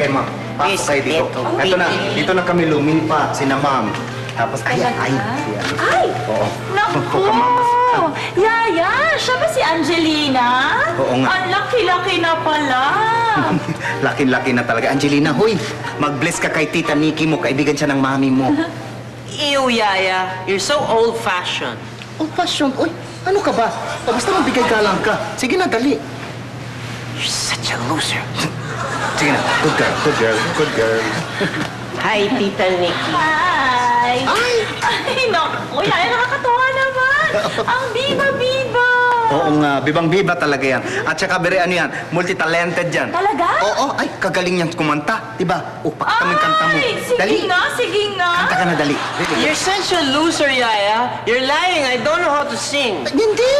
Okay, ma'am. Pasok kayo dito. Ito na. Dito na kami lumipat. Sina ma'am. Tapos, ay. Ay! Oo. Naku! Yaya, siya ba si Angelina? Oo nga. Ang laki-laki na pala. Laki-laki na talaga. Angelina, huy. Mag-bless ka kay Tita Nikki mo. Kaibigan siya ng mami mo. Ew, Yaya. You're so old-fashioned. Oh, passion. Uy, ano ka ba? Basta magbigay ka lang ka. Sige na, dali. You're such a loser. Sige na. Good girl, good girl, good girl. Hi, Tita Nikki. Hi! Ay! Ay, naku, Yaya, nakakatuwa naman. Ang biba-biba. Oo nga, bibang-biba talaga yan. At saka, bere, ano yan, multi-talented yan. Talaga? Oo, ay, kagaling niyang kumanta. Diba? O, pakita mo yung kanta mo. Ay, sige Dali. nga, sige nga. Kanta ka na, dali. Dali. You're such a loser, Yaya. You're lying. I don't know how to sing. Hindi,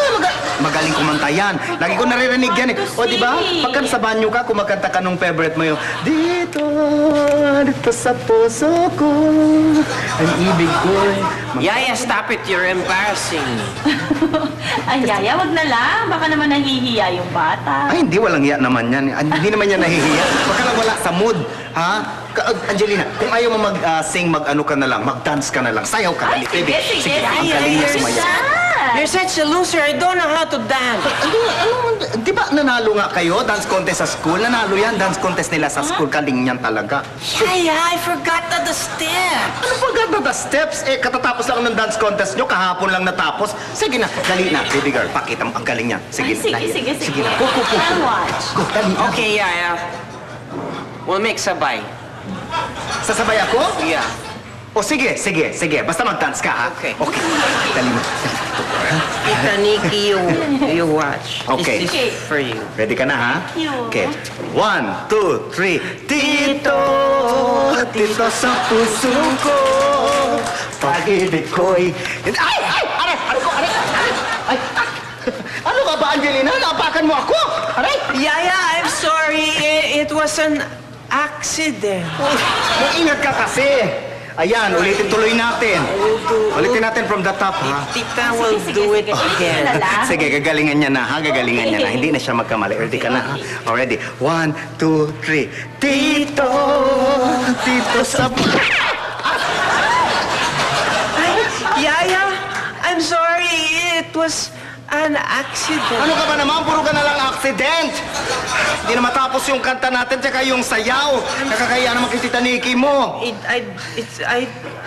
magaling kumanta yan. Lagi ko naririnig yan eh. O, di ba? Pagka sa banyo ka, kumakanta ka nung favorite mo yung dito sa puso ko, ang ibig ko'y... Yaya, stop it. You're embarrassing me. Ay, Yaya, wag na lang. Baka naman nahihiya yung bata. Ay, hindi, walang hiya naman yan. Hindi naman yan nahihiya. Baka lang wala sa mood, ha? Angelina, kung ayaw mo mag-sing, mag-ano ka na lang, mag-dance ka na lang, sayaw ka. Ay, Dali, baby. sige. Ang Ay, galing niya you're sumayaw. sad. You're such a loser. I don't know how to dance. Di ba nanalo nga kayo? Dance contest sa school? Nanalo yan, dance contest nila sa school. Galing yan talaga. Yaya, I forgot the step. Ano pa ganda the steps? Eh, katatapos lang ng dance contest nyo, kahapon lang natapos. Sige na, dali na. Baby girl, pakita mo, ang galing niya. Sige, Ay, dali. sige. Sige na, go. I'll watch. Go, dali na. Okay, Yaya. We'll make sabay. Sasabay ako? Yeah. O sige. Basta mag-dance ka, ha? Okay. Okay. Dali mo. Tita Nikki, you watch. Okay. This is for you. Ready ka na, ha? Thank you. Okay. 1, 2, 3. Dito sa puso ko, pag-ibig ko'y... Ay! Ay! Ano ka ba, Angelina? Napakan mo ako! Aray! Yaya, I'm sorry. It was an accident. Mag-ingat ka kasi! Ayan, ulitin tuloy natin. Ulitin natin from the top, ha? Tita will do it again. Sige, gagalingan niya na, ha? Gagalingan niya na. Hindi na siya magkamali. Ready ka na, ha? Already. 1, 2, 3. Dito sa... Ay, Yaya, I'm sorry. It was an accident. Ano ka ba naman? Puro ka na lang accident. Hindi na matapos yung kanta natin tsaka yung sayaw. Nakakaya naman kay Tita Nikki mo.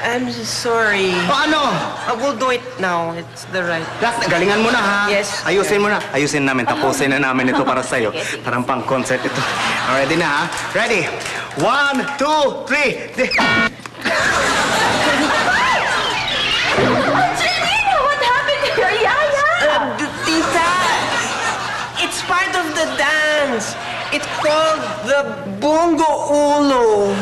I'm sorry. O ano? I will do it now. It's the right. Last, galingan mo na, ha? Yes. Ayusin mo na. Ayusin namin. Tapusin na namin ito para sa'yo. Parang pang concert ito. Ready na, ha? Ready? 1, 2, 3. Angelina, what happened to your Yaya? Tita, it's part of the dance. It's called the Bongo Ulo.